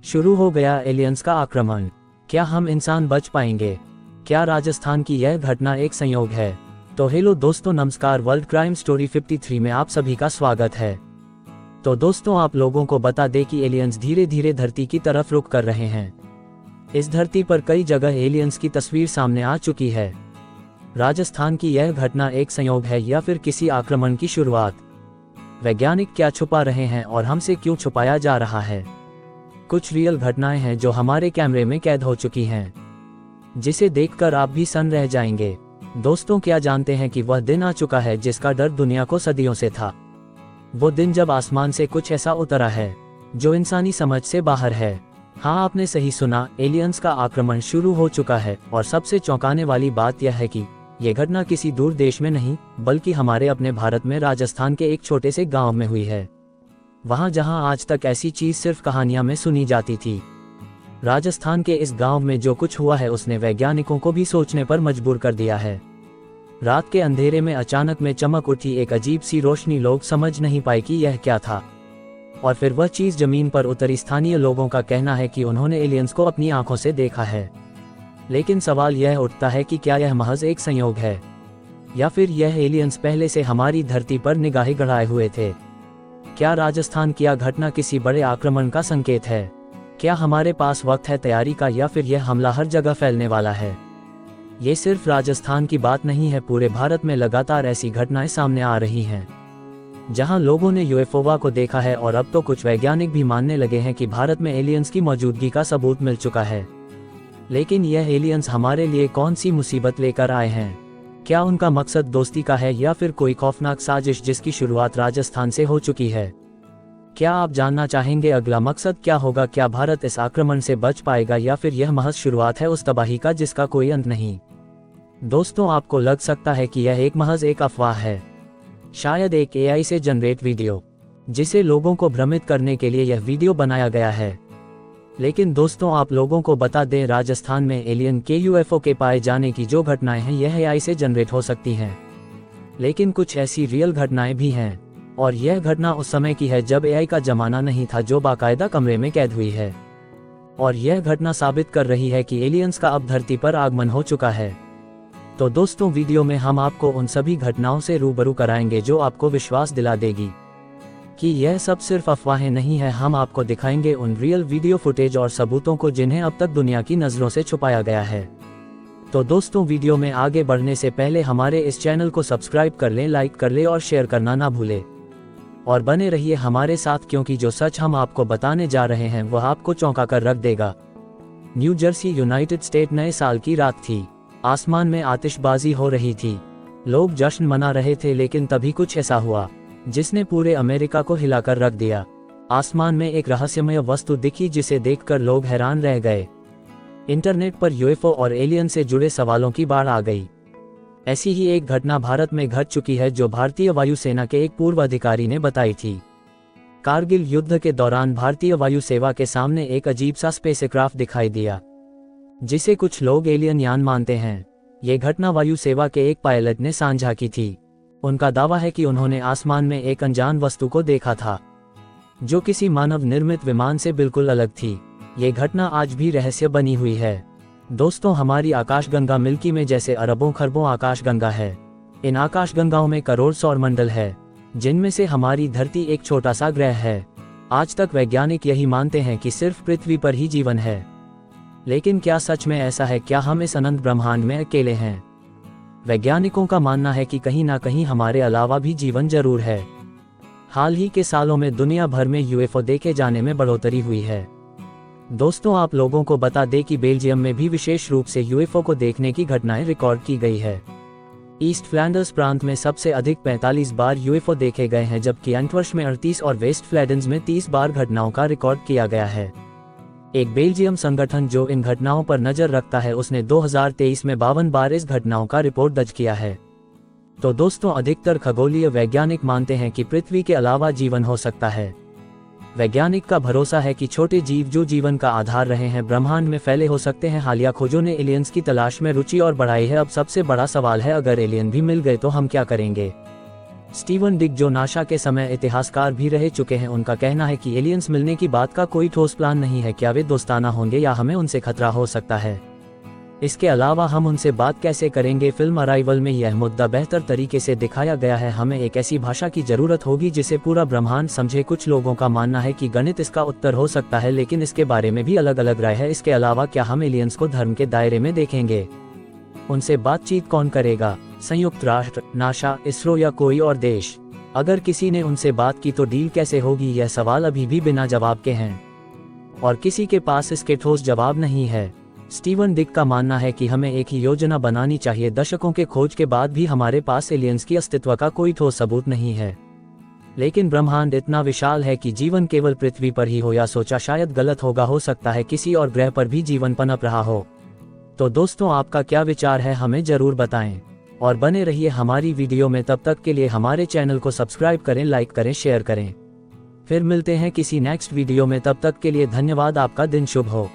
शुरू हो गया एलियंस का आक्रमण। क्या हम इंसान बच पाएंगे? क्या राजस्थान की यह घटना एक संयोग है? तो हेलो दोस्तों, नमस्कार। वर्ल्ड क्राइम स्टोरी 53 में आप सभी का स्वागत है। तो दोस्तों, आप लोगों को बता दें कि एलियंस धीरे धीरे धरती की तरफ रुख कर रहे हैं। इस धरती पर कई जगह एलियंस की तस्वीर सामने आ चुकी है। राजस्थान की यह घटना एक संयोग है या फिर किसी आक्रमण की शुरुआत? वैज्ञानिक क्या छुपा रहे हैं और हमसे क्यों छुपाया जा रहा है? कुछ रियल घटनाएं हैं जो हमारे कैमरे में कैद हो चुकी हैं, जिसे देखकर आप भी सन्न रह जाएंगे। दोस्तों, क्या जानते हैं कि वह दिन आ चुका है जिसका डर दुनिया को सदियों से था। वो दिन जब आसमान से कुछ ऐसा उतरा है जो इंसानी समझ से बाहर है। हाँ, आपने सही सुना, एलियंस का आक्रमण शुरू हो चुका है। और सबसे चौंकाने वाली बात यह है कि यह घटना किसी दूर देश में नहीं, बल्कि हमारे अपने भारत में राजस्थान के एक छोटे से गांव में हुई है। वहां जहां आज तक ऐसी चीज सिर्फ कहानियां में सुनी जाती थी। राजस्थान के इस गांव में जो कुछ हुआ है उसने वैज्ञानिकों को भी सोचने पर मजबूर कर दिया है। रात के अंधेरे में अचानक में चमक उठी एक अजीब सी रोशनी। लोग समझ नहीं पाए कि यह क्या था, और फिर वह चीज जमीन पर उतरी। स्थानीय लोगों का कहना है कि उन्होंने एलियंस को अपनी आंखों से देखा है। लेकिन सवाल यह उठता है कि क्या यह महज एक संयोग है, या फिर यह एलियंस पहले से हमारी धरती पर निगाहें गड़ाए हुए थे? क्या राजस्थान की यह घटना किसी बड़े आक्रमण का संकेत है? क्या हमारे पास वक्त है तैयारी का, या फिर यह हमला हर जगह फैलने वाला है? ये सिर्फ राजस्थान की बात नहीं है, पूरे भारत में लगातार ऐसी घटनाएं सामने आ रही हैं जहां लोगों ने यूएफओ को देखा है। और अब तो कुछ वैज्ञानिक भी मानने लगे हैं कि भारत में एलियंस की मौजूदगी का सबूत मिल चुका है। लेकिन यह एलियंस हमारे लिए कौन सी मुसीबत लेकर आए हैं? क्या उनका मकसद दोस्ती का है, या फिर कोई खौफनाक साजिश जिसकी शुरुआत राजस्थान से हो चुकी है? क्या आप जानना चाहेंगे अगला मकसद क्या होगा? क्या भारत इस आक्रमण से बच पाएगा, या फिर यह महज शुरुआत है उस तबाही का जिसका कोई अंत नहीं? दोस्तों, आपको लग सकता है कि यह एक महज एक अफवाह है, शायद एक एआई से जनरेट वीडियो, जिसे लोगों को भ्रमित करने के लिए यह वीडियो बनाया गया है। लेकिन दोस्तों, आप लोगों को बता दें, राजस्थान में एलियन के यूएफओ के पाए जाने की जो घटनाएं हैं यह एआई से जनरेट हो सकती हैं। लेकिन कुछ ऐसी रियल घटनाएं भी हैं, और यह घटना उस समय की है जब एआई का जमाना नहीं था, जो बाकायदा कमरे में कैद हुई है। और यह घटना साबित कर रही है कि एलियंस का अब धरती पर आगमन हो चुका है। तो दोस्तों, वीडियो में हम आपको उन सभी घटनाओं से रूबरू कराएंगे जो आपको विश्वास दिला देगी कि यह सब सिर्फ अफवाहें नहीं है। हम आपको दिखाएंगे उन रियल वीडियो फुटेज और सबूतों को जिन्हें अब तक दुनिया की नज़रों से छुपाया गया है। तो दोस्तों, वीडियो में आगे बढ़ने से पहले हमारे इस चैनल को सब्सक्राइब कर लें, लाइक कर लें और शेयर करना ना भूलें। और बने रहिए हमारे साथ, क्योंकि जो सच हम आपको बताने जा रहे हैं वह आपको चौंका कर रख देगा। न्यू जर्सी, यूनाइटेड स्टेट, नए साल की रात थी। आसमान में आतिशबाजी हो रही थी, लोग जश्न मना रहे थे। लेकिन तभी कुछ ऐसा हुआ जिसने पूरे अमेरिका को हिलाकर रख दिया। आसमान में एक रहस्यमय वस्तु दिखी जिसे देखकर लोग हैरान रह गए। इंटरनेट पर यूएफओ और एलियन से जुड़े सवालों की बाढ़ आ गई। ऐसी ही एक घटना भारत में घट चुकी है, जो भारतीय वायुसेना के एक पूर्व अधिकारी ने बताई थी। कारगिल युद्ध के दौरान भारतीय वायु सेवा के सामने एक अजीब सा स्पेसक्राफ्ट दिखाई दिया, जिसे कुछ लोग एलियन यान मानते हैं। ये घटना वायु सेवा के एक पायलट ने साझा की थी। उनका दावा है कि उन्होंने आसमान में एक अनजान वस्तु को देखा था, जो किसी मानव निर्मित विमान से बिल्कुल अलग थी। ये घटना आज भी रहस्य बनी हुई है। दोस्तों, हमारी आकाशगंगा मिल्की में जैसे अरबों खरबों आकाशगंगा है। इन आकाशगंगाओं में करोड़ सौरमंडल है, जिनमें से हमारी धरती एक छोटा सा ग्रह है। आज तक वैज्ञानिक यही मानते हैं कि सिर्फ पृथ्वी पर ही जीवन है। लेकिन क्या सच में ऐसा है? क्या हम इस अनंत ब्रह्मांड में अकेले हैं? वैज्ञानिकों का मानना है कि कहीं ना कहीं हमारे अलावा भी जीवन जरूर है। हाल ही के सालों में दुनिया भर में यूएफओ देखे जाने में बढ़ोतरी हुई है। दोस्तों, आप लोगों को बता दें कि बेल्जियम में भी विशेष रूप से यूएफओ को देखने की घटनाएं रिकॉर्ड की गई है। ईस्ट फ्लैंडर्स प्रांत में सबसे अधिक 45 बार यूएफओ देखे गए हैं, जबकि एंटवर्प में 38 और वेस्ट फ्लैडेंस में 30 बार घटनाओं का रिकॉर्ड किया गया है। एक बेल्जियम संगठन जो इन घटनाओं पर नजर रखता है, उसने 2023 में 52 बार इस घटनाओं का रिपोर्ट दर्ज किया है। तो दोस्तों, अधिकतर खगोलीय वैज्ञानिक मानते हैं कि पृथ्वी के अलावा जीवन हो सकता है। वैज्ञानिक का भरोसा है कि छोटे जीव जो जीवन का आधार रहे हैं, ब्रह्मांड में फैले हो सकते हैं। हालिया खोजों ने एलियंस की तलाश में रुचि और बढ़ाई है। अब सबसे बड़ा सवाल है, अगर एलियन भी मिल गए तो हम क्या करेंगे? स्टीवन डिक, जो नासा के समय इतिहासकार भी रह चुके हैं, उनका कहना है कि एलियंस मिलने की बात का कोई ठोस प्लान नहीं है। क्या वे दोस्ताना होंगे या हमें उनसे खतरा हो सकता है? इसके अलावा हम उनसे बात कैसे करेंगे? फिल्म अराइवल में यह मुद्दा बेहतर तरीके से दिखाया गया है। हमें एक ऐसी भाषा की जरूरत होगी जिसे पूरा ब्रह्मांड समझे। कुछ लोगों का मानना है कि गणित इसका उत्तर हो सकता है, लेकिन इसके बारे में भी अलग अलग राय है। इसके अलावा क्या हम एलियंस को धर्म के दायरे में देखेंगे? उनसे बातचीत कौन करेगा? संयुक्त राष्ट्र, नासा, इसरो या कोई और देश? अगर किसी ने उनसे बात की तो डील कैसे होगी? यह सवाल अभी भी बिना जवाब के हैं और किसी के पास इसके ठोस जवाब नहीं है। स्टीवन डिक का मानना है कि हमें एक ही योजना बनानी चाहिए। दशकों के खोज के बाद भी हमारे पास एलियंस की अस्तित्व का कोई ठोस सबूत नहीं है, लेकिन ब्रह्मांड इतना विशाल है कि जीवन केवल पृथ्वी पर ही हो या सोचा शायद गलत होगा। हो सकता है किसी और ग्रह पर भी जीवन पनप रहा हो। तो दोस्तों, आपका क्या विचार है? हमें जरूर बताएं और बने रहिए हमारी वीडियो में। तब तक के लिए हमारे चैनल को सब्सक्राइब करें, लाइक करें, शेयर करें। फिर मिलते हैं किसी नेक्स्ट वीडियो में। तब तक के लिए धन्यवाद। आपका दिन शुभ हो।